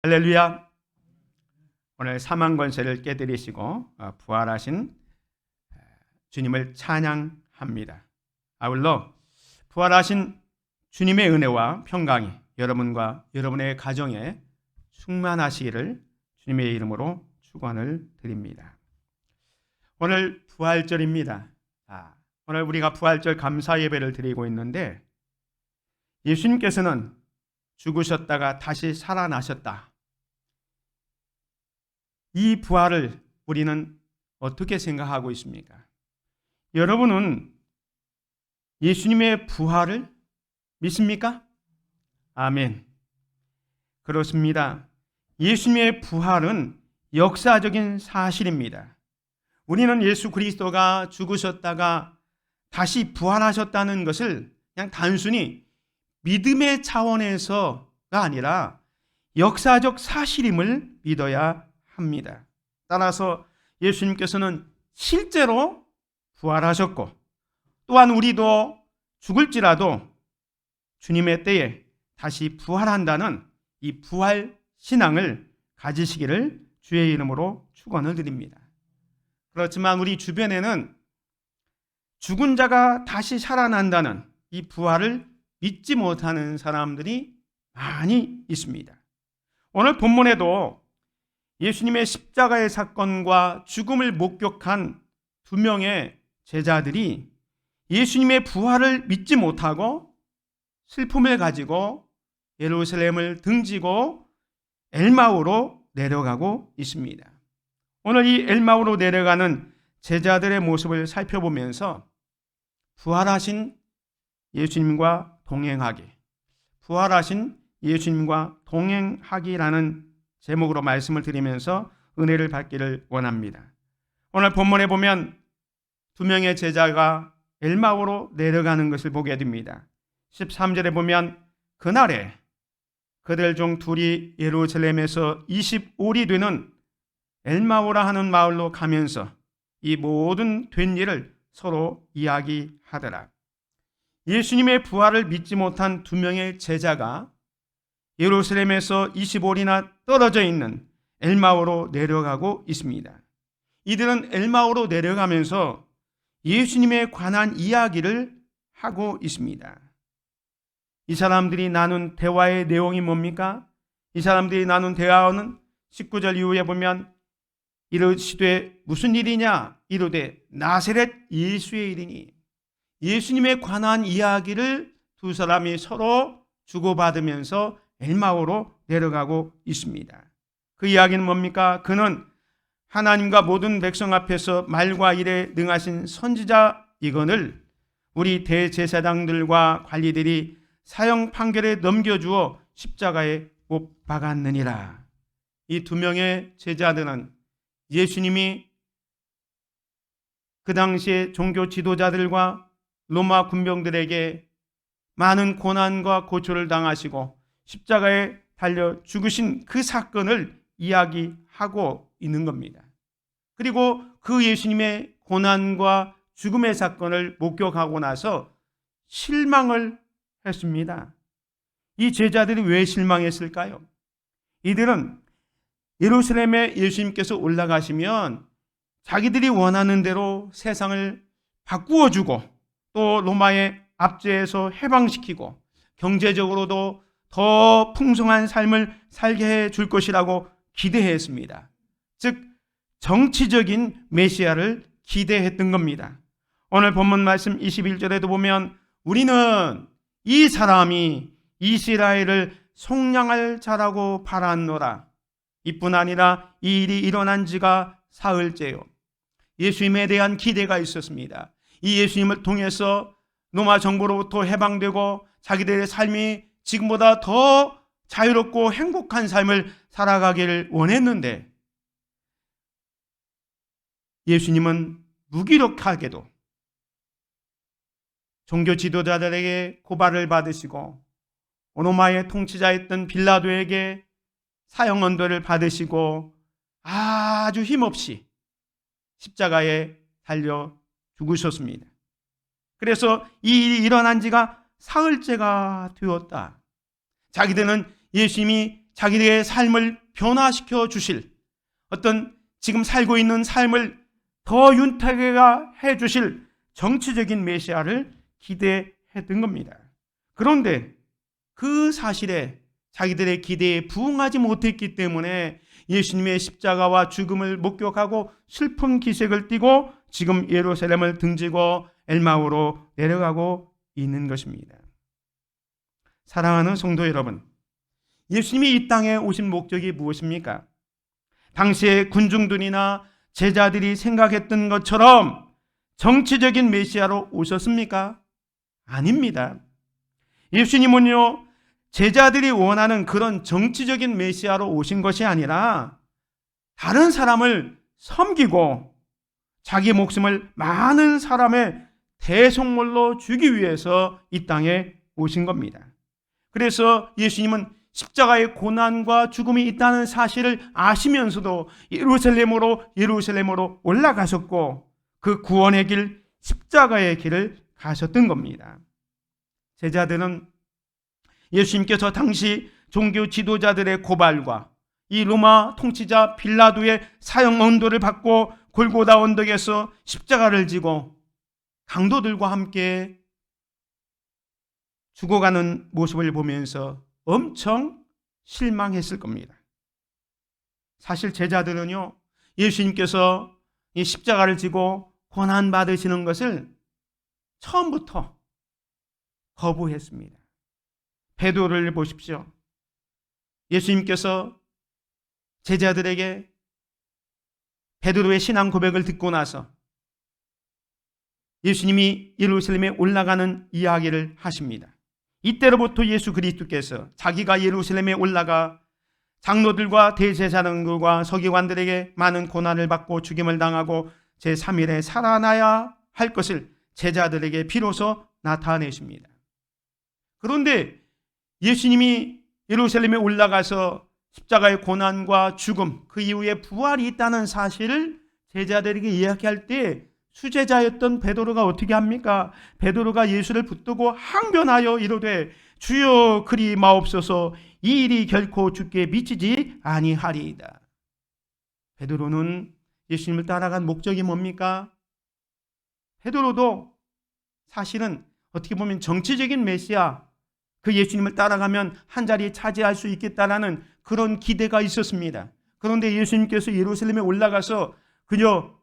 할렐루야. 오늘 사망 권세를 깨뜨리시고 부활하신 주님을 찬양합니다. 아울러 부활하신 주님의 은혜와 평강이 여러분과 여러분의 가정에 충만하시기를 주님의 이름으로 축원을 드립니다. 오늘 부활절입니다. 오늘 우리가 부활절 감사 예배를 드리고 있는데, 예수님께서는 죽으셨다가 다시 살아나셨다. 이 부활을 우리는 어떻게 생각하고 있습니까? 여러분은 예수님의 부활을 믿습니까? 아멘. 그렇습니다. 예수님의 부활은 역사적인 사실입니다. 우리는 예수 그리스도가 죽으셨다가 다시 부활하셨다는 것을 그냥 단순히 믿음의 차원에서가 아니라 역사적 사실임을 믿어야 합니다. 따라서 예수님께서는 실제로 부활하셨고, 또한 우리도 죽을지라도 주님의 때에 다시 부활한다는 이 부활 신앙을 가지시기를 주의 이름으로 축원을 드립니다. 그렇지만 우리 주변에는 죽은 자가 다시 살아난다는 이 부활을 믿지 못하는 사람들이 많이 있습니다. 오늘 본문에도 예수님의 십자가의 사건과 죽음을 목격한 두 명의 제자들이 예수님의 부활을 믿지 못하고 슬픔을 가지고 예루살렘을 등지고 엘마우로 내려가고 있습니다. 오늘 이 엘마우로 내려가는 제자들의 모습을 살펴보면서 부활하신 예수님과 동행하기, 부활하신 예수님과 동행하기라는 제목으로 말씀을 드리면서 은혜를 받기를 원합니다. 오늘 본문에 보면 두 명의 제자가 엘마우로 내려가는 것을 보게 됩니다. 13절에 보면 그날에 그들 중 둘이 예루살렘에서 20올이 되는 엘마우라 하는 마을로 가면서 이 모든 된 일을 서로 이야기하더라. 예수님의 부활을 믿지 못한 두 명의 제자가 예루살렘에서 20올이나 떨어져 있는 엘마우로 내려가고 있습니다. 이들은 엘마우로 내려가면서 예수님에 관한 이야기를 하고 있습니다. 이 사람들이 나눈 대화의 내용이 뭡니까? 이 사람들이 나눈 대화는 19절 이후에 보면 이르시되 무슨 일이냐? 이르되 나사렛 예수의 일이니. 예수님에 관한 이야기를 두 사람이 서로 주고받으면서 엘마우로 내려가고 있습니다. 그 이야기는 뭡니까? 그는 하나님과 모든 백성 앞에서 말과 일에 능하신 선지자이거늘 우리 대제사장들과 관리들이 사형 판결에 넘겨주어 십자가에 못 박았느니라. 이 두 명의 제자들은 예수님이 그 당시에 종교 지도자들과 로마 군병들에게 많은 고난과 고초를 당하시고 십자가에 달려 죽으신 그 사건을 이야기하고 있는 겁니다. 그리고 그 예수님의 고난과 죽음의 사건을 목격하고 나서 실망을 했습니다. 이 제자들이 왜 실망했을까요? 이들은 예루살렘에 예수님께서 올라가시면 자기들이 원하는 대로 세상을 바꾸어주고 또 로마의 압제에서 해방시키고 경제적으로도 더 풍성한 삶을 살게 해줄 것이라고 기대했습니다. 즉 정치적인 메시아를 기대했던 겁니다. 오늘 본문 말씀 21절에도 보면 우리는 이 사람이 이스라엘을 속량할 자라고 바랐노라. 이뿐 아니라 이 일이 일어난 지가 사흘째요. 예수님에 대한 기대가 있었습니다. 이 예수님을 통해서 로마 정부로부터 해방되고 자기들의 삶이 지금보다 더 자유롭고 행복한 삶을 살아가기를 원했는데 예수님은 무기력하게도 종교 지도자들에게 고발을 받으시고 로마의 통치자였던 빌라도에게 사형 언도를 받으시고 아주 힘없이 십자가에 달려 죽으셨습니다. 그래서 이 일이 일어난 지가 사흘째가 되었다. 자기들은 예수님이 자기들의 삶을 변화시켜 주실, 어떤 지금 살고 있는 삶을 더 윤택하게 해 주실 정치적인 메시아를 기대했던 겁니다. 그런데 그 사실에 자기들의 기대에 부응하지 못했기 때문에 예수님의 십자가와 죽음을 목격하고 슬픈 기색을 띠고 지금 예루살렘을 등지고 엘마오로 내려가고 있는 것입니다. 사랑하는 성도 여러분, 예수님이 이 땅에 오신 목적이 무엇입니까? 당시의 군중들이나 제자들이 생각했던 것처럼 정치적인 메시아로 오셨습니까? 아닙니다. 예수님은요, 제자들이 원하는 그런 정치적인 메시아로 오신 것이 아니라 다른 사람을 섬기고 자기 목숨을 많은 사람의 대속물로 주기 위해서 이 땅에 오신 겁니다. 그래서 예수님은 십자가의 고난과 죽음이 있다는 사실을 아시면서도 예루살렘으로 올라가셨고 그 구원의 길, 십자가의 길을 가셨던 겁니다. 제자들은 예수님께서 당시 종교 지도자들의 고발과 이 로마 통치자 빌라도의 사형 언도를 받고 골고다 언덕에서 십자가를 지고 강도들과 함께 죽어가는 모습을 보면서 엄청 실망했을 겁니다. 사실 제자들은요, 예수님께서 이 십자가를 지고 고난 받으시는 것을 처음부터 거부했습니다. 베드로를 보십시오. 예수님께서 제자들에게 베드로의 신앙 고백을 듣고 나서 예수님이 예루살렘에 올라가는 이야기를 하십니다. 이때로부터 예수 그리스도께서 자기가 예루살렘에 올라가 장로들과 대제사장들과 서기관들에게 많은 고난을 받고 죽임을 당하고 제3일에 살아나야 할 것을 제자들에게 비로소 나타내십니다. 그런데 예수님이 예루살렘에 올라가서 십자가의 고난과 죽음, 그 이후에 부활이 있다는 사실을 제자들에게 이야기할 때 수제자였던 베드로가 어떻게 합니까? 베드로가 예수를 붙들고 항변하여 이르되 주여 그리 마옵소서, 이 일이 결코 주께 미치지 아니하리이다. 베드로는 예수님을 따라간 목적이 뭡니까? 베드로도 사실은 어떻게 보면 정치적인 메시아, 그 예수님을 따라가면 한 자리 차지할 수 있겠다라는 그런 기대가 있었습니다. 그런데 예수님께서 예루살렘에 올라가서 그저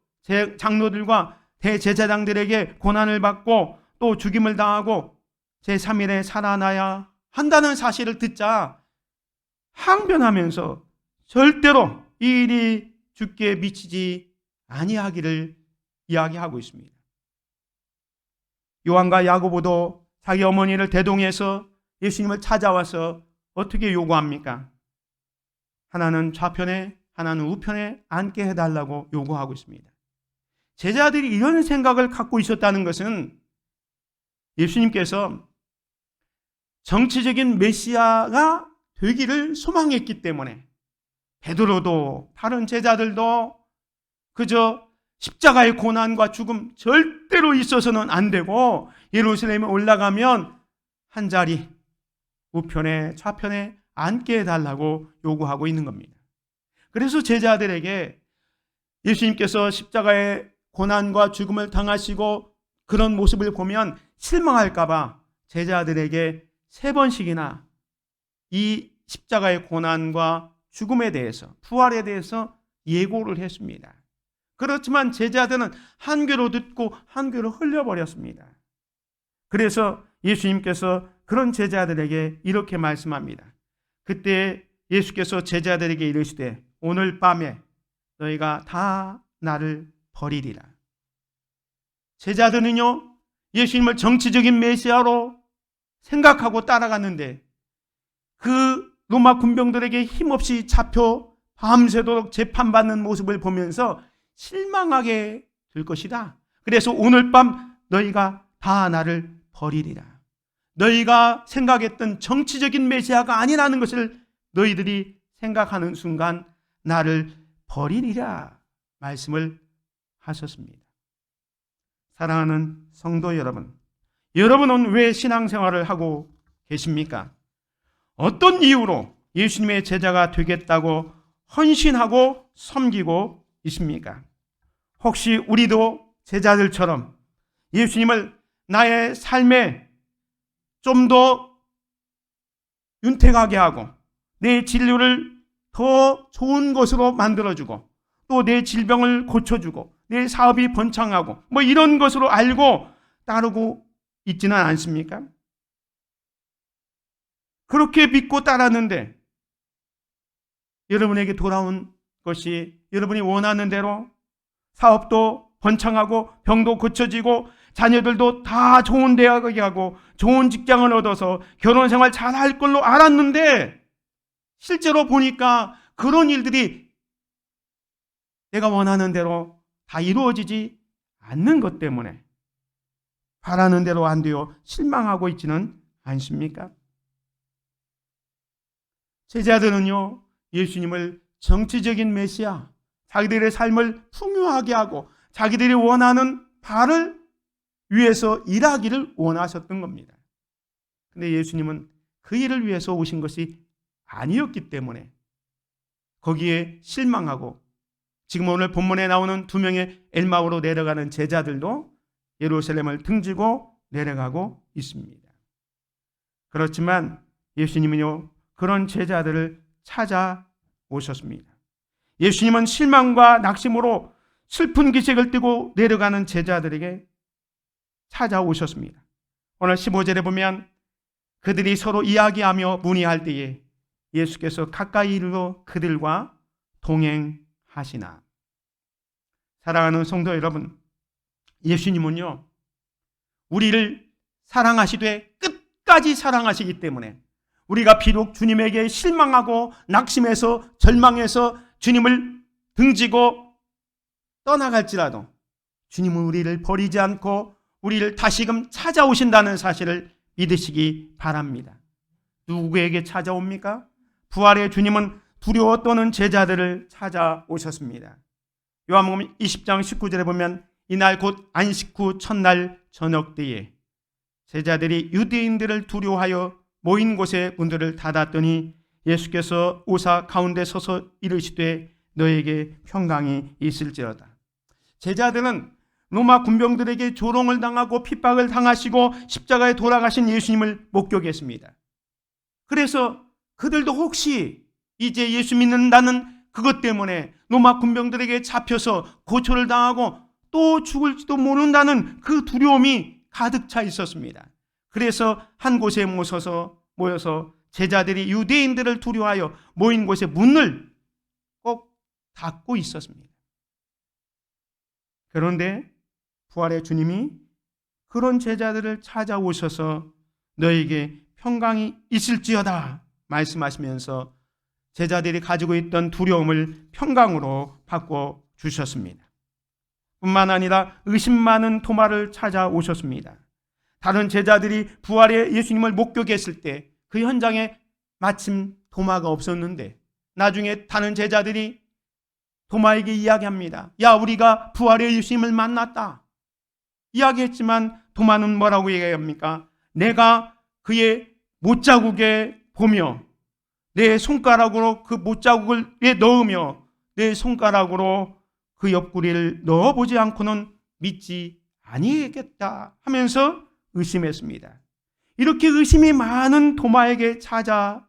장로들과 대제사장들에게 고난을 받고 또 죽임을 당하고 제3일에 살아나야 한다는 사실을 듣자 항변하면서 절대로 이 일이 주께 미치지 아니하기를 이야기하고 있습니다. 요한과 야고보도 자기 어머니를 대동해서 예수님을 찾아와서 어떻게 요구합니까? 하나는 좌편에 하나는 우편에 앉게 해달라고 요구하고 있습니다. 제자들이 이런 생각을 갖고 있었다는 것은 예수님께서 정치적인 메시아가 되기를 소망했기 때문에 베드로도 다른 제자들도 그저 십자가의 고난과 죽음 절대로 있어서는 안 되고 예루살렘에 올라가면 한 자리 우편에 좌편에 앉게 해달라고 요구하고 있는 겁니다. 그래서 제자들에게 예수님께서 십자가의 고난과 죽음을 당하시고 그런 모습을 보면 실망할까봐 제자들에게 3번씩이나 이 십자가의 고난과 죽음에 대해서, 부활에 대해서 예고를 했습니다. 그렇지만 제자들은 한 귀로 듣고 한 귀로 흘려버렸습니다. 그래서 예수님께서 그런 제자들에게 이렇게 말씀합니다. 그때 예수께서 제자들에게 이르시되 오늘 밤에 너희가 다 나를 버리리라. 제자들은요, 예수님을 정치적인 메시아로 생각하고 따라갔는데 그 로마 군병들에게 힘없이 잡혀 밤새도록 재판받는 모습을 보면서 실망하게 될 것이다. 그래서 오늘 밤 너희가 다 나를 버리리라. 너희가 생각했던 정치적인 메시아가 아니라는 것을 너희들이 생각하는 순간 나를 버리리라 말씀을 하셨습니다. 사랑하는 성도 여러분, 여러분은 왜 신앙생활을 하고 계십니까? 어떤 이유로 예수님의 제자가 되겠다고 헌신하고 섬기고 있습니까? 혹시 우리도 제자들처럼 예수님을 나의 삶에 좀 더 윤택하게 하고 내 진료를 더 좋은 것으로 만들어주고 또 내 질병을 고쳐주고 내 사업이 번창하고 뭐 이런 것으로 알고 따르고 있지는 않습니까? 그렇게 믿고 따랐는데 여러분에게 돌아온 것이 여러분이 원하는 대로 사업도 번창하고 병도 고쳐지고 자녀들도 다 좋은 대학에 가고 좋은 직장을 얻어서 결혼생활 잘할 걸로 알았는데 실제로 보니까 그런 일들이 내가 원하는 대로 다 이루어지지 않는 것 때문에 바라는 대로 안 되어 실망하고 있지는 않습니까? 제자들은요, 예수님을 정치적인 메시아, 자기들의 삶을 풍요하게 하고 자기들이 원하는 바를 위해서 일하기를 원하셨던 겁니다. 근데 예수님은 그 일을 위해서 오신 것이 아니었기 때문에 거기에 실망하고 지금 오늘 본문에 나오는 2명의 엘마오로 내려가는 제자들도 예루살렘을 등지고 내려가고 있습니다. 그렇지만 예수님은요, 그런 제자들을 찾아오셨습니다. 예수님은 실망과 낙심으로 슬픈 기색을 띠고 내려가는 제자들에게 찾아오셨습니다. 오늘 15절에 보면 그들이 서로 이야기하며 문의할 때에 예수께서 가까이 이르러 그들과 동행하시나. 사랑하는 성도 여러분, 예수님은요, 우리를 사랑하시되 끝까지 사랑하시기 때문에 우리가 비록 주님에게 실망하고 낙심해서 절망해서 주님을 등지고 떠나갈지라도 주님은 우리를 버리지 않고 우리를 다시금 찾아오신다는 사실을 믿으시기 바랍니다. 누구에게 찾아옵니까? 부활의 주님은 두려워 떠는 제자들을 찾아오셨습니다. 요한복음 20장 19절에 보면 이날 곧 안식 후 첫날 저녁 때에 제자들이 유대인들을 두려워하여 모인 곳에 문들을 닫았더니 예수께서 오사 가운데 서서 이르시되 너에게 평강이 있을지어다. 제자들은 로마 군병들에게 조롱을 당하고 핍박을 당하시고 십자가에 돌아가신 예수님을 목격했습니다. 그래서 그들도 혹시 이제 예수 믿는다는 그것 때문에 로마 군병들에게 잡혀서 고초를 당하고 또 죽을지도 모른다는 그 두려움이 가득 차 있었습니다. 그래서 한 곳에 모여서 제자들이 유대인들을 두려워하여 모인 곳에 문을 꼭 닫고 있었습니다. 그런데 부활의 주님이 그런 제자들을 찾아오셔서 너에게 평강이 있을지어다 말씀하시면서 제자들이 가지고 있던 두려움을 평강으로 바꿔 주셨습니다. 뿐만 아니라 의심 많은 도마를 찾아오셨습니다. 다른 제자들이 부활의 예수님을 목격했을 때 그 현장에 마침 도마가 없었는데 나중에 다른 제자들이 도마에게 이야기합니다. 야, 우리가 부활의 예수님을 만났다. 이야기했지만 도마는 뭐라고 얘기합니까? 내가 그의 못자국에 보며 내 손가락으로 그 못자국을 넣으며 내 손가락으로 그 옆구리를 넣어보지 않고는 믿지 아니하겠다 하면서 의심했습니다. 이렇게 의심이 많은 도마에게 찾아오셔서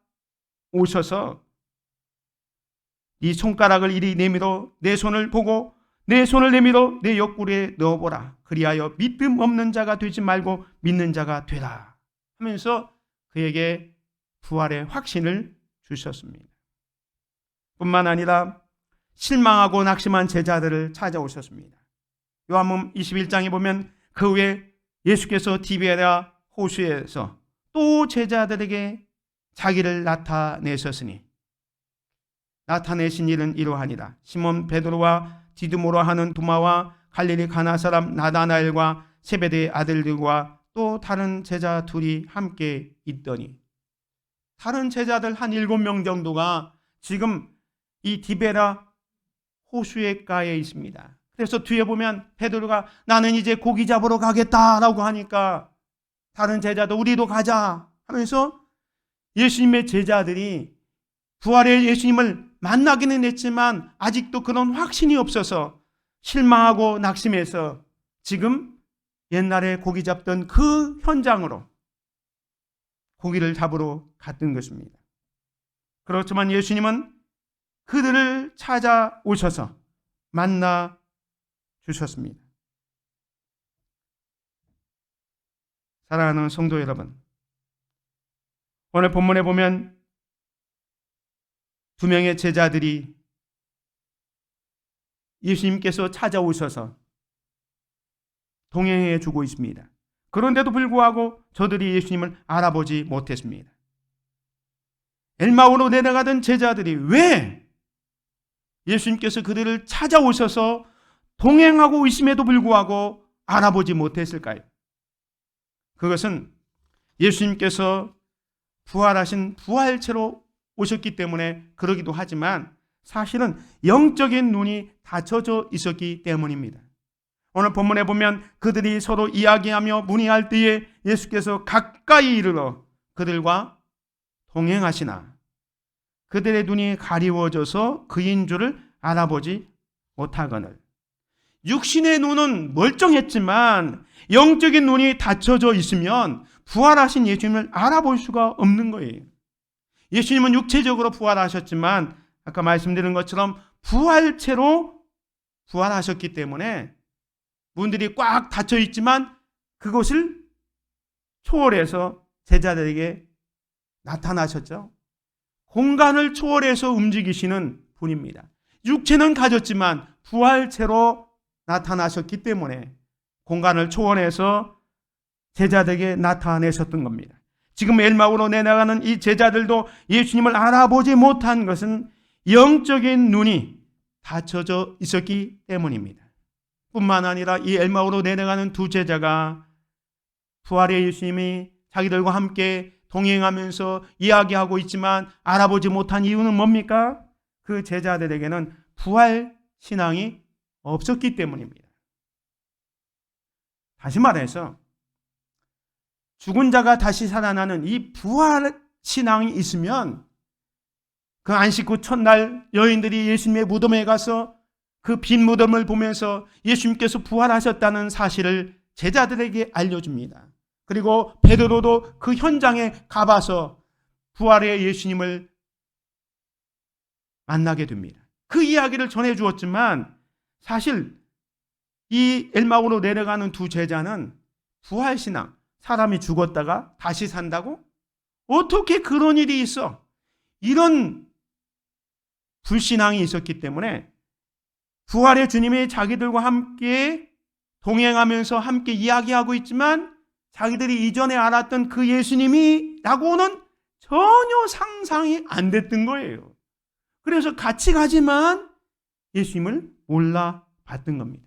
네 손가락을 이리 내밀어 내 손을 보고 내 손을 내밀어 내 옆구리에 넣어보라. 그리하여 믿음 없는 자가 되지 말고 믿는 자가 되라 하면서 그에게 부활의 확신을 주셨습니다. 뿐만 아니라 실망하고 낙심한 제자들을 찾아오셨습니다. 요한복음 21장에 보면 그 후에 예수께서 디베랴 호수에서 또 제자들에게 자기를 나타내셨으니 나타내신 일은 이러하니라. 시몬 베드로와 디두모라 하는 도마와 갈릴리 가나 사람 나다나엘과 세베대의 아들들과 또 다른 제자 둘이 함께 있더니 다른 제자들 한 7명 정도가 지금 이 디베라 호수의 가에 있습니다. 그래서 뒤에 보면 베드로가 나는 이제 고기 잡으러 가겠다라고 하니까 다른 제자도 우리도 가자 하면서 예수님의 제자들이 부활의 예수님을 만나기는 했지만 아직도 그런 확신이 없어서 실망하고 낙심해서 지금 옛날에 고기 잡던 그 현장으로 고기를 잡으러 갔던 것입니다. 그렇지만 예수님은 그들을 찾아오셔서 만나 주셨습니다. 사랑하는 성도 여러분, 오늘 본문에 보면 두 명의 제자들이 예수님께서 찾아오셔서 동행해 주고 있습니다. 그런데도 불구하고 저들이 예수님을 알아보지 못했습니다. 엘마우로 내려가던 제자들이 왜 예수님께서 그들을 찾아오셔서 동행하고 있음에도 불구하고 알아보지 못했을까요? 그것은 예수님께서 부활하신 부활체로 오셨기 때문에 그러기도 하지만 사실은 영적인 눈이 닫혀져 있었기 때문입니다. 오늘 본문에 보면 그들이 서로 이야기하며 문의할 때에 예수께서 가까이 이르러 그들과 동행하시나 그들의 눈이 가리워져서 그인 줄을 알아보지 못하거늘. 육신의 눈은 멀쩡했지만 영적인 눈이 닫혀져 있으면 부활하신 예수님을 알아볼 수가 없는 거예요. 예수님은 육체적으로 부활하셨지만 아까 말씀드린 것처럼 부활체로 부활하셨기 때문에 문들이 꽉 닫혀 있지만 그것을 초월해서 제자들에게 나타나셨죠. 공간을 초월해서 움직이시는 분입니다. 육체는 가졌지만 부활체로 나타나셨기 때문에 공간을 초월해서 제자들에게 나타내셨던 겁니다. 지금 엘마우로 내려가는 이 제자들도 예수님을 알아보지 못한 것은 영적인 눈이 닫혀져 있었기 때문입니다. 뿐만 아니라 이 엘마우로 내려가는 두 제자가 부활의 예수님이 자기들과 함께 동행하면서 이야기하고 있지만 알아보지 못한 이유는 뭡니까? 그 제자들에게는 부활 신앙이 없었기 때문입니다. 다시 말해서 죽은 자가 다시 살아나는 이 부활 신앙이 있으면 그 안식 후 첫날 여인들이 예수님의 무덤에 가서 그 빈 무덤을 보면서 예수님께서 부활하셨다는 사실을 제자들에게 알려줍니다. 그리고 베드로도 그 현장에 가봐서 부활의 예수님을 만나게 됩니다. 그 이야기를 전해주었지만 사실 이 엘마우로 내려가는 두 제자는 부활신앙, 사람이 죽었다가 다시 산다고? 어떻게 그런 일이 있어? 이런 불신앙이 있었기 때문에 부활의 주님이 자기들과 함께 동행하면서 함께 이야기하고 있지만 자기들이 이전에 알았던 그 예수님이라고는 전혀 상상이 안 됐던 거예요. 그래서 같이 가지만 예수님을 몰라봤던 겁니다.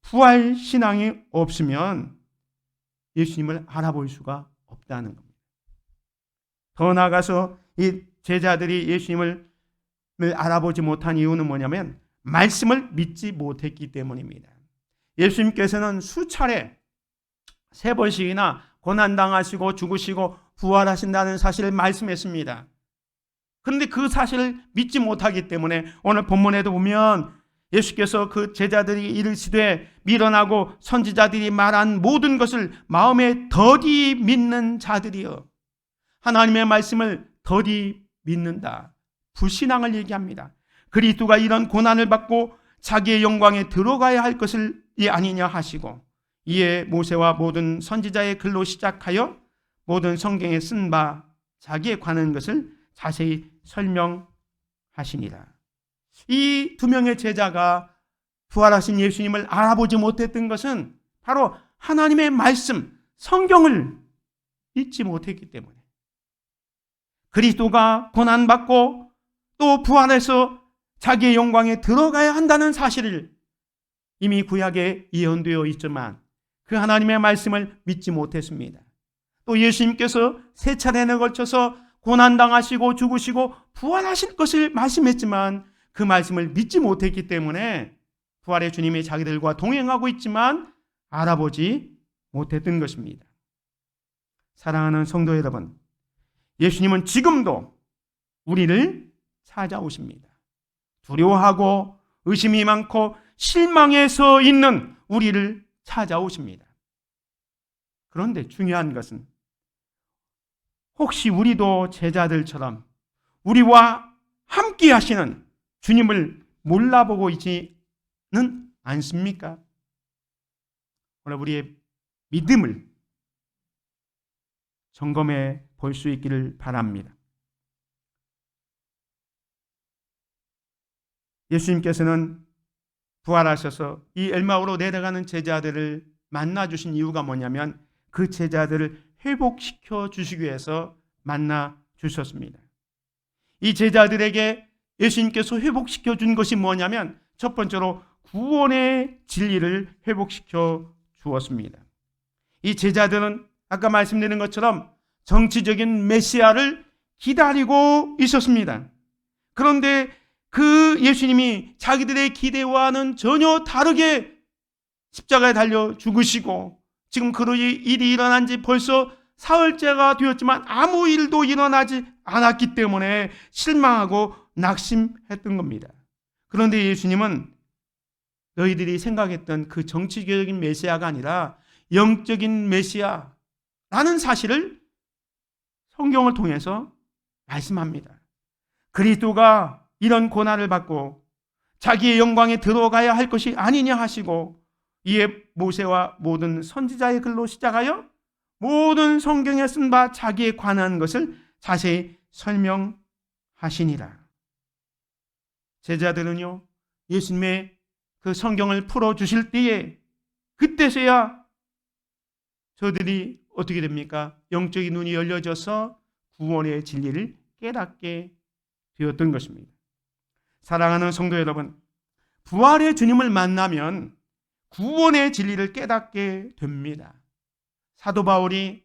부활 신앙이 없으면 예수님을 알아볼 수가 없다는 겁니다. 더 나아가서 이 제자들이 예수님을 알아보지 못한 이유는 뭐냐면 말씀을 믿지 못했기 때문입니다. 예수님께서는 수차례 3번씩이나 고난당하시고 죽으시고 부활하신다는 사실을 말씀했습니다. 그런데 그 사실을 믿지 못하기 때문에 오늘 본문에도 보면 예수께서 그 제자들이 이르시되 밀어나고 선지자들이 말한 모든 것을 마음에 더디 믿는 자들이여. 하나님의 말씀을 더디 믿는다. 불신앙을 얘기합니다. 그리스도가 이런 고난을 받고 자기의 영광에 들어가야 할 것을 아니냐 하시고 이에 모세와 모든 선지자의 글로 시작하여 모든 성경에 쓴 바 자기에 관한 것을 자세히 설명하시니라. 이 두 명의 제자가 부활하신 예수님을 알아보지 못했던 것은 바로 하나님의 말씀, 성경을 잊지 못했기 때문에 그리스도가 고난받고 또 부활해서 자기의 영광에 들어가야 한다는 사실을 이미 구약에 예언되어 있지만 그 하나님의 말씀을 믿지 못했습니다. 또 예수님께서 3차례에 걸쳐서 고난당하시고 죽으시고 부활하실 것을 말씀했지만 그 말씀을 믿지 못했기 때문에 부활의 주님이 자기들과 동행하고 있지만 알아보지 못했던 것입니다. 사랑하는 성도 여러분, 예수님은 지금도 우리를 찾아오십니다. 두려워하고 의심이 많고 실망해서 있는 우리를 찾아오십니다. 그런데 중요한 것은 혹시 우리도 제자들처럼 우리와 함께 하시는 주님을 몰라보고 있지는 않습니까? 오늘 우리의 믿음을 점검해 볼 수 있기를 바랍니다. 예수님께서는 부활하셔서 이 엘마오로 내려가는 제자들을 만나 주신 이유가 뭐냐면 그 제자들을 회복시켜 주시기 위해서 만나 주셨습니다. 이 제자들에게 예수님께서 회복시켜 준 것이 뭐냐면 첫 번째로 구원의 진리를 회복시켜 주었습니다. 이 제자들은 아까 말씀드린 것처럼 정치적인 메시아를 기다리고 있었습니다. 그런데 그 예수님이 자기들의 기대와는 전혀 다르게 십자가에 달려 죽으시고 지금 그 일이 일어난 지 벌써 사흘째가 되었지만 아무 일도 일어나지 않았기 때문에 실망하고 낙심했던 겁니다. 그런데 예수님은 너희들이 생각했던 그 정치적인 메시아가 아니라 영적인 메시아라는 사실을 성경을 통해서 말씀합니다. 그리스도가 이런 고난을 받고 자기의 영광에 들어가야 할 것이 아니냐 하시고 이에 모세와 모든 선지자의 글로 시작하여 모든 성경에 쓴 바 자기에 관한 것을 자세히 설명하시니라. 제자들은요, 예수님의 그 성경을 풀어주실 때에 그때서야 저들이 어떻게 됩니까? 영적인 눈이 열려져서 구원의 진리를 깨닫게 되었던 것입니다. 사랑하는 성도 여러분, 부활의 주님을 만나면 구원의 진리를 깨닫게 됩니다. 사도 바울이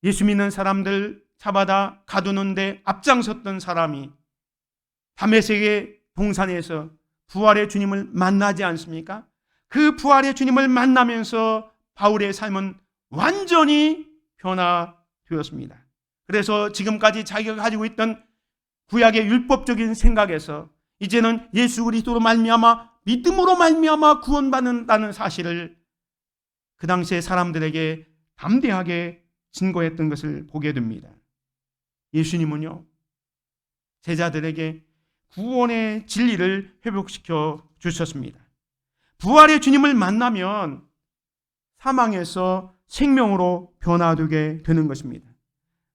예수 믿는 사람들 잡아다 가두는데 앞장섰던 사람이 다메섹의 동산에서 부활의 주님을 만나지 않습니까? 그 부활의 주님을 만나면서 바울의 삶은 완전히 변화되었습니다. 그래서 지금까지 자기가 가지고 있던 구약의 율법적인 생각에서 이제는 예수 그리스도로 말미암아 믿음으로 말미암아 구원받는다는 사실을 그 당시의 사람들에게 담대하게 증거했던 것을 보게 됩니다. 예수님은요, 제자들에게 구원의 진리를 회복시켜 주셨습니다. 부활의 주님을 만나면 사망에서 생명으로 변화되게 되는 것입니다.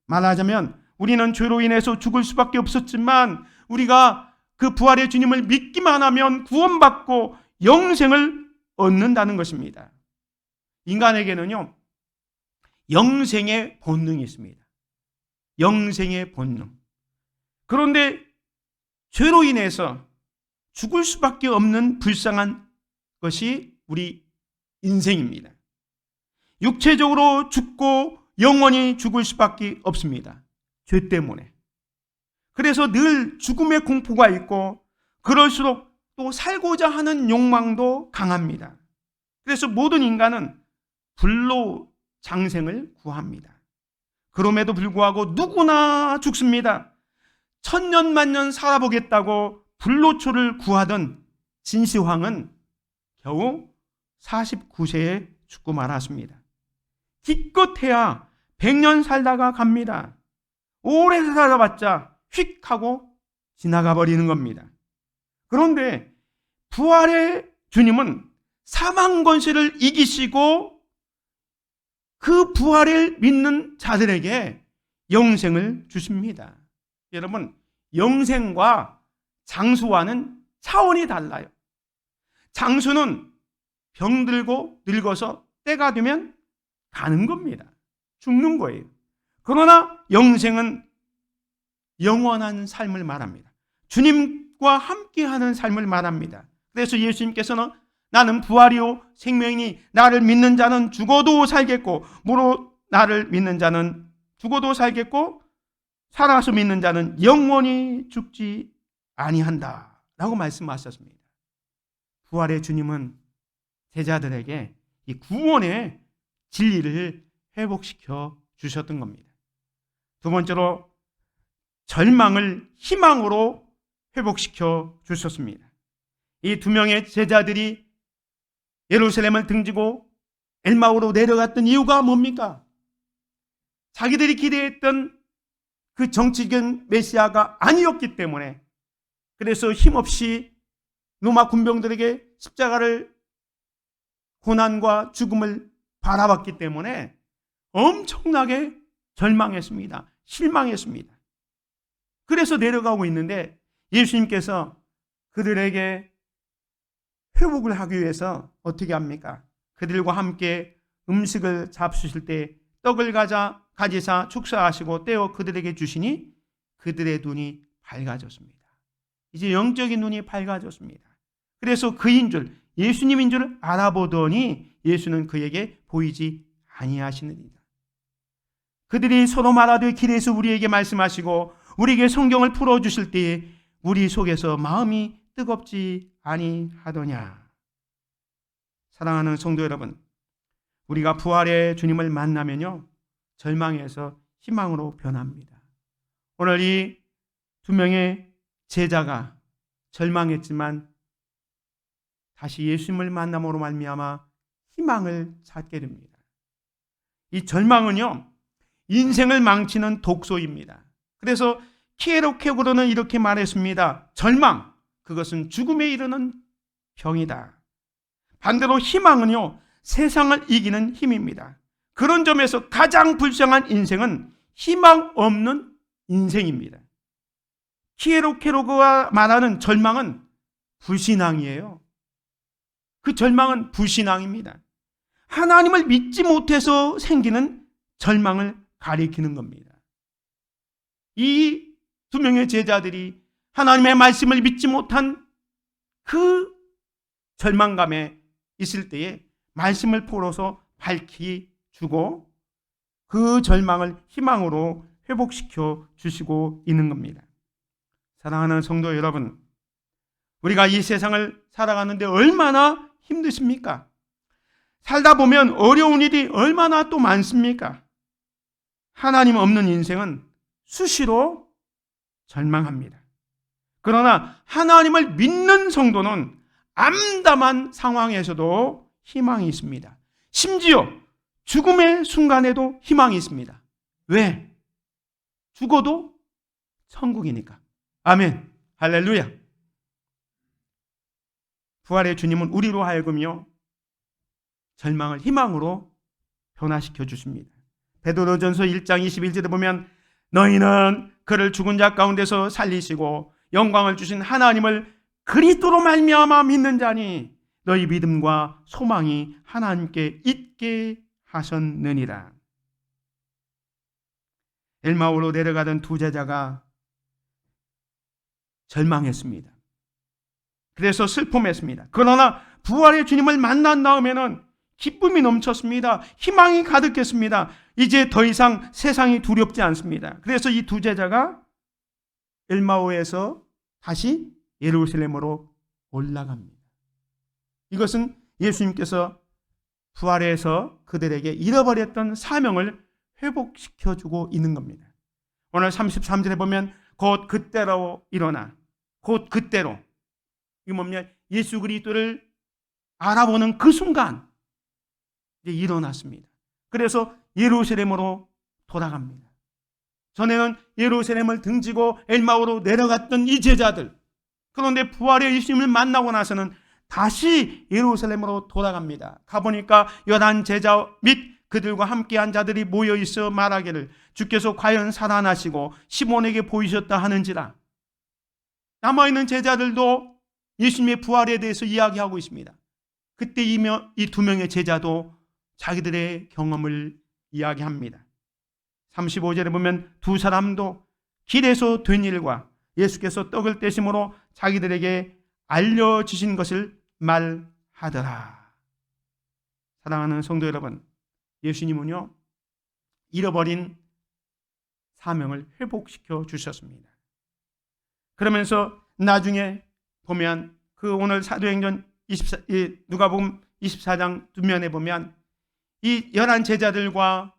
말하자면 우리는 죄로 인해서 죽을 수밖에 없었지만 우리가 그 부활의 주님을 믿기만 하면 구원받고 영생을 얻는다는 것입니다. 인간에게는요, 영생의 본능이 있습니다. 영생의 본능. 그런데 죄로 인해서 죽을 수밖에 없는 불쌍한 것이 우리 인생입니다. 육체적으로 죽고 영원히 죽을 수밖에 없습니다. 죄 때문에. 그래서 늘 죽음의 공포가 있고 그럴수록 또 살고자 하는 욕망도 강합니다. 그래서 모든 인간은 불로 장생을 구합니다. 그럼에도 불구하고 누구나 죽습니다. 천년 만년 살아보겠다고 불로초를 구하던 진시황은 겨우 49세에 죽고 말았습니다. 기껏해야 100년 살다가 갑니다. 오래 살아봤자 휙 하고 지나가 버리는 겁니다. 그런데 부활의 주님은 사망 권세를 이기시고 그 부활을 믿는 자들에게 영생을 주십니다. 여러분, 영생과 장수와는 차원이 달라요. 장수는 병들고 늙어서 때가 되면 가는 겁니다. 죽는 거예요. 그러나 영생은 영원한 삶을 말합니다. 주님과 함께하는 삶을 말합니다. 그래서 예수님께서는 나는 부활이요 생명이니 나를 믿는 자는 죽어도 살겠고 무릇 나를 믿는 자는 죽어도 살겠고 살아서 믿는 자는 영원히 죽지 아니한다 라고 말씀하셨습니다. 부활의 주님은 제자들에게 이 구원의 진리를 회복시켜 주셨던 겁니다. 두 번째로 절망을 희망으로 회복시켜 주셨습니다. 이 두 명의 제자들이 예루살렘을 등지고 엘마오로 내려갔던 이유가 뭡니까? 자기들이 기대했던 그 정치적인 메시아가 아니었기 때문에, 그래서 힘없이 로마 군병들에게 십자가를, 고난과 죽음을 바라봤기 때문에 엄청나게 절망했습니다. 실망했습니다. 그래서 내려가고 있는데 예수님께서 그들에게 회복을 하기 위해서 어떻게 합니까? 그들과 함께 음식을 잡수실 때 떡을 가지사 축사하시고 떼어 그들에게 주시니 그들의 눈이 밝아졌습니다. 이제 영적인 눈이 밝아졌습니다. 그래서 그인 줄, 예수님인 줄 알아보더니 예수는 그에게 보이지 아니하시느니라. 그들이 서로 말하되 길에서 우리에게 말씀하시고 우리에게 성경을 풀어주실 때에 우리 속에서 마음이 뜨겁지 아니하더냐. 사랑하는 성도 여러분, 우리가 부활의 주님을 만나면요, 절망에서 희망으로 변합니다. 오늘 이 두 명의 제자가 절망했지만 다시 예수님을 만남으로 말미암아 희망을 찾게 됩니다. 이 절망은요, 인생을 망치는 독소입니다. 그래서 키에로케고로는 이렇게 말했습니다. 절망, 그것은 죽음에 이르는 병이다. 반대로 희망은요, 세상을 이기는 힘입니다. 그런 점에서 가장 불쌍한 인생은 희망 없는 인생입니다. 키에로케고가 말하는 절망은 불신앙이에요. 그 절망은 불신앙입니다. 하나님을 믿지 못해서 생기는 절망을 가리키는 겁니다. 이 두 명의 제자들이 하나님의 말씀을 믿지 못한 그 절망감에 있을 때에 말씀을 풀어서 밝히 주고 그 절망을 희망으로 회복시켜 주시고 있는 겁니다. 사랑하는 성도 여러분, 우리가 이 세상을 살아가는데 얼마나 힘드십니까? 살다 보면 어려운 일이 얼마나 또 많습니까? 하나님 없는 인생은 수시로 절망합니다. 그러나 하나님을 믿는 성도는 암담한 상황에서도 희망이 있습니다. 심지어 죽음의 순간에도 희망이 있습니다. 왜? 죽어도 천국이니까. 아멘. 할렐루야. 부활의 주님은 우리로 하여금요, 절망을 희망으로 변화시켜 주십니다. 베드로전서 1장 21절에 보면 너희는 그를 죽은 자 가운데서 살리시고 영광을 주신 하나님을 그리스도로 말미암아 믿는 자니 너희 믿음과 소망이 하나님께 있게 하셨느니라. 엘마오로 내려가던 두 제자가 절망했습니다. 그래서 슬픔했습니다. 그러나 부활의 주님을 만난 다음에는 기쁨이 넘쳤습니다. 희망이 가득했습니다. 이제 더 이상 세상이 두렵지 않습니다. 그래서 이 두 제자가 엘마오에서 다시 예루살렘으로 올라갑니다. 이것은 예수님께서 부활해서 그들에게 잃어버렸던 사명을 회복시켜주고 있는 겁니다. 오늘 33절에 보면 곧 그때로 일어나, 곧 그때로, 이게 뭡니까? 예수 그리스도를 알아보는 그 순간 이제 일어났습니다. 그래서 예루살렘으로 돌아갑니다. 전에는 예루살렘을 등지고 엘마오로 내려갔던 이 제자들, 그런데 부활의 예수님을 만나고 나서는 다시 예루살렘으로 돌아갑니다. 가보니까 11 제자 및 그들과 함께한 자들이 모여 있어 말하기를 주께서 과연 살아나시고 시몬에게 보이셨다 하는지라. 남아있는 제자들도 예수님의 부활에 대해서 이야기하고 있습니다. 그때 이 두 명의 제자도 자기들의 경험을 이야기합니다. 35절에 보면 두 사람도 길에서 된 일과 예수께서 떡을 떼심으로 자기들에게 알려주신 것을 말하더라. 사랑하는 성도 여러분, 예수님은요, 잃어버린 사명을 회복시켜 주셨습니다. 그러면서 나중에 보면 그 오늘 사도행전 누가복음 24장 뒷면에 보면 이 11 제자들과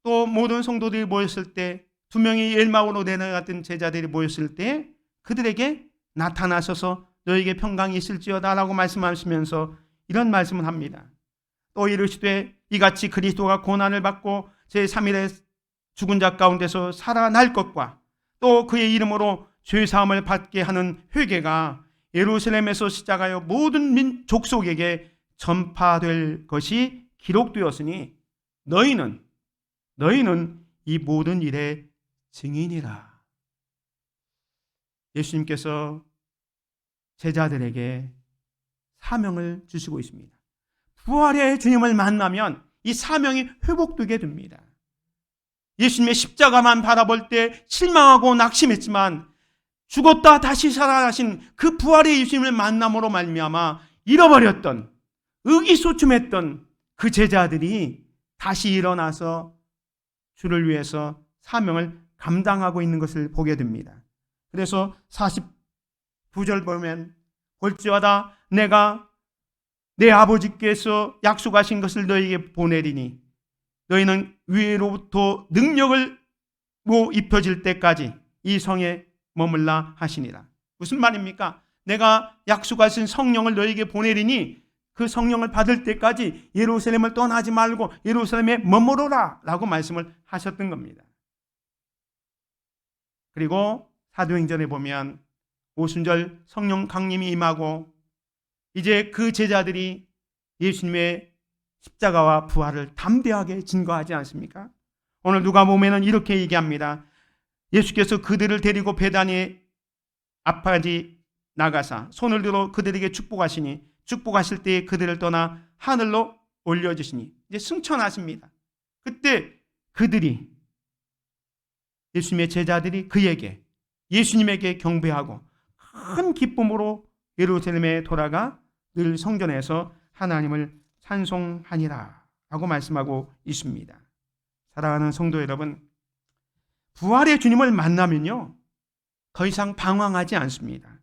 또 모든 성도들이 모였을 때 두 명이 엘마오로 내려갔던 제자들이 모였을 때 그들에게 나타나셔서 너에게 평강이 있을지어다 라고 말씀하시면서 이런 말씀을 합니다. 또 이르시되 이같이 그리스도가 고난을 받고 제3일에 죽은 자 가운데서 살아날 것과 또 그의 이름으로 죄사함을 받게 하는 회개가 예루살렘에서 시작하여 모든 족속에게 전파될 것이 기록되었으니 너희는 이 모든 일의 증인이라. 예수님께서 제자들에게 사명을 주시고 있습니다. 부활의 주님을 만나면 이 사명이 회복되게 됩니다. 예수님의 십자가만 바라볼 때 실망하고 낙심했지만 죽었다 다시 살아나신 그 부활의 예수님을 만남으로 말미암아 잃어버렸던 의기소침했던 그 제자들이 다시 일어나서 주를 위해서 사명을 감당하고 있는 것을 보게 됩니다. 그래서 49절 보면 볼지어다 내가 내 아버지께서 약속하신 것을 너희에게 보내리니 너희는 위로부터 능력을 입혀질 때까지 이 성에 머물라 하시니라. 무슨 말입니까? 내가 약속하신 성령을 너희에게 보내리니 그 성령을 받을 때까지 예루살렘을 떠나지 말고 예루살렘에 머무르라 라고 말씀을 하셨던 겁니다. 그리고 사도행전에 보면 오순절 성령 강림이 임하고 이제 그 제자들이 예수님의 십자가와 부활을 담대하게 증거하지 않습니까? 오늘 누가복음에는 이렇게 얘기합니다. 예수께서 그들을 데리고 베다니 앞까지 나가사 손을 들어 그들에게 축복하시니 축복하실 때에 그들을 떠나 하늘로 올려주시니 이제 승천하십니다. 그때 그들이 예수님의 제자들이 그에게 예수님에게 경배하고 큰 기쁨으로 예루살렘에 돌아가 늘 성전에서 하나님을 찬송하니라 라고 말씀하고 있습니다. 사랑하는 성도 여러분, 부활의 주님을 만나면요 더 이상 방황하지 않습니다.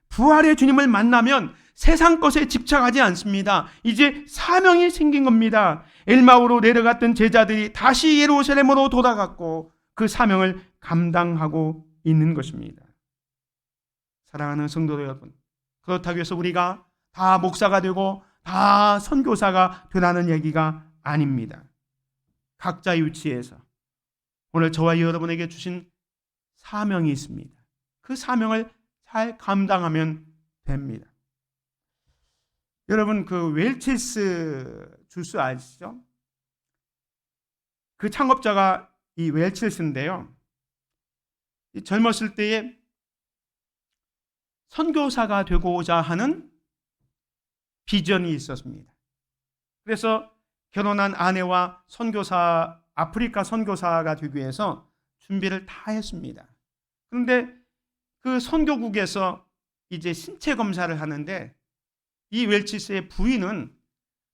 부활의 주님을 만나면 세상 것에 집착하지 않습니다. 이제 사명이 생긴 겁니다. 엘마오로 내려갔던 제자들이 다시 예루살렘으로 돌아갔고 그 사명을 감당하고 있는 것입니다. 사랑하는 성도 여러분, 그렇다고 해서 우리가 다 목사가 되고 다 선교사가 되라는 얘기가 아닙니다. 각자의 위치에서 오늘 저와 여러분에게 주신 사명이 있습니다. 그 사명을 잘 감당하면 됩니다. 여러분 그 웰치스 주스 아시죠? 그 창업자가 이 웰치스인데요. 젊었을 때에 선교사가 되고자 하는 비전이 있었습니다. 그래서 결혼한 아내와 아프리카 선교사가 되기 위해서 준비를 다 했습니다. 그런데 그 선교국에서 이제 신체 검사를 하는데 이 웰치스의 부인은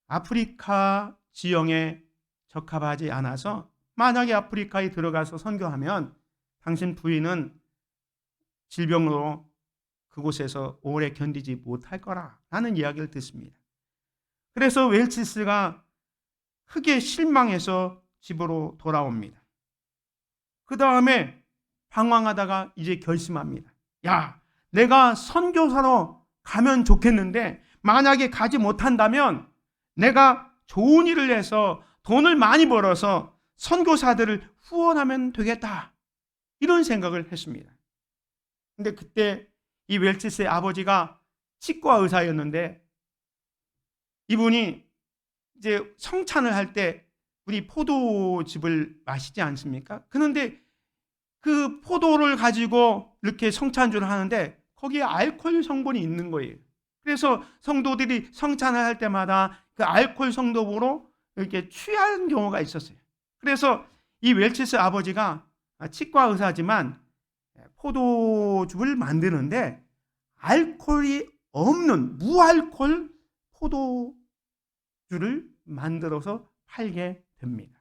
아프리카 지형에 적합하지 않아서 만약에 아프리카에 들어가서 선교하면 당신 부인은 질병으로 그곳에서 오래 견디지 못할 거라는 이야기를 듣습니다. 그래서 웰치스가 크게 실망해서 집으로 돌아옵니다. 그 다음에 방황하다가 이제 결심합니다. 야, 내가 선교사로 가면 좋겠는데 만약에 가지 못한다면 내가 좋은 일을 해서 돈을 많이 벌어서 선교사들을 후원하면 되겠다. 이런 생각을 했습니다. 근데 그때 이 웰치스의 아버지가 치과 의사였는데 이분이 이제 성찬을 할 때 우리 포도즙을 마시지 않습니까? 그런데 그 포도를 가지고 이렇게 성찬주를 하는데 거기에 알코올 성분이 있는 거예요. 그래서 성도들이 성찬을 할 때마다 그 알코올 성도로 이렇게 취하는 경우가 있었어요. 그래서 이 웰치스 아버지가 치과 의사지만 포도즙을 만드는데 알코올이 없는 무알코올 포도주를 만들어서 팔게 됩니다.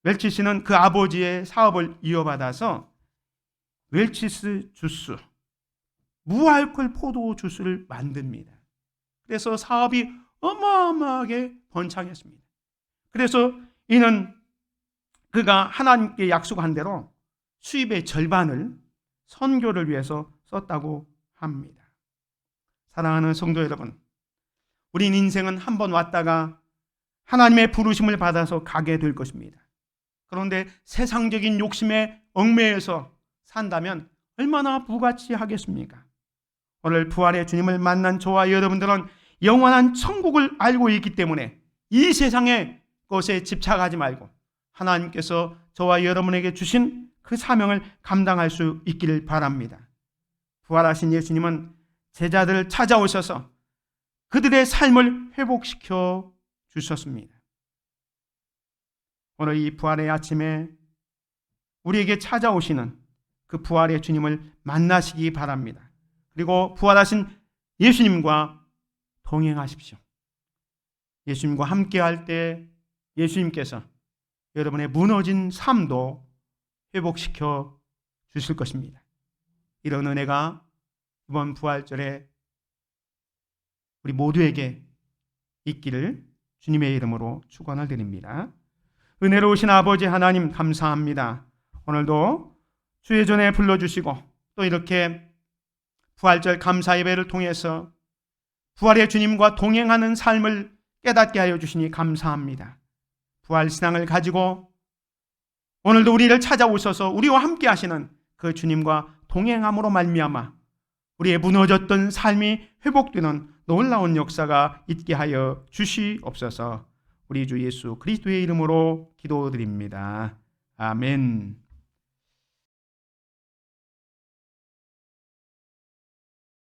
웰치스는 그 아버지의 사업을 이어받아서 웰치스 주스, 무알코올 포도 주스를 만듭니다. 그래서 사업이 어마어마하게 번창했습니다. 그래서 이는 그가 하나님께 약속한 대로 수입의 절반을 선교를 위해서 썼다고 합니다. 사랑하는 성도 여러분, 우린 인생은 한 번 왔다가 하나님의 부르심을 받아서 가게 될 것입니다. 그런데 세상적인 욕심에 얽매여서 산다면 얼마나 부가치하겠습니까? 오늘 부활의 주님을 만난 저와 여러분들은 영원한 천국을 알고 있기 때문에 이 세상의 것에 집착하지 말고 하나님께서 저와 여러분에게 주신 그 사명을 감당할 수 있기를 바랍니다. 부활하신 예수님은 제자들을 찾아오셔서 그들의 삶을 회복시켜 주셨습니다. 오늘 이 부활의 아침에 우리에게 찾아오시는 그 부활의 주님을 만나시기 바랍니다. 그리고 부활하신 예수님과 동행하십시오. 예수님과 함께할 때 예수님께서 여러분의 무너진 삶도 회복시켜 주실 것입니다. 이런 은혜가 이번 부활절에 우리 모두에게 있기를 주님의 이름으로 축원을 드립니다. 은혜로우신 아버지 하나님 감사합니다. 오늘도 주의 전에 불러주시고 또 이렇게 부활절 감사 예배를 통해서 부활의 주님과 동행하는 삶을 깨닫게 하여 주시니 감사합니다. 부활 신앙을 가지고 오늘도 우리를 찾아오셔서 우리와 함께 하시는 그 주님과 동행함으로 말미암아 우리의 무너졌던 삶이 회복되는 놀라운 역사가 있게 하여 주시옵소서. 우리 주 예수 그리스도의 이름으로 기도드립니다. 아멘.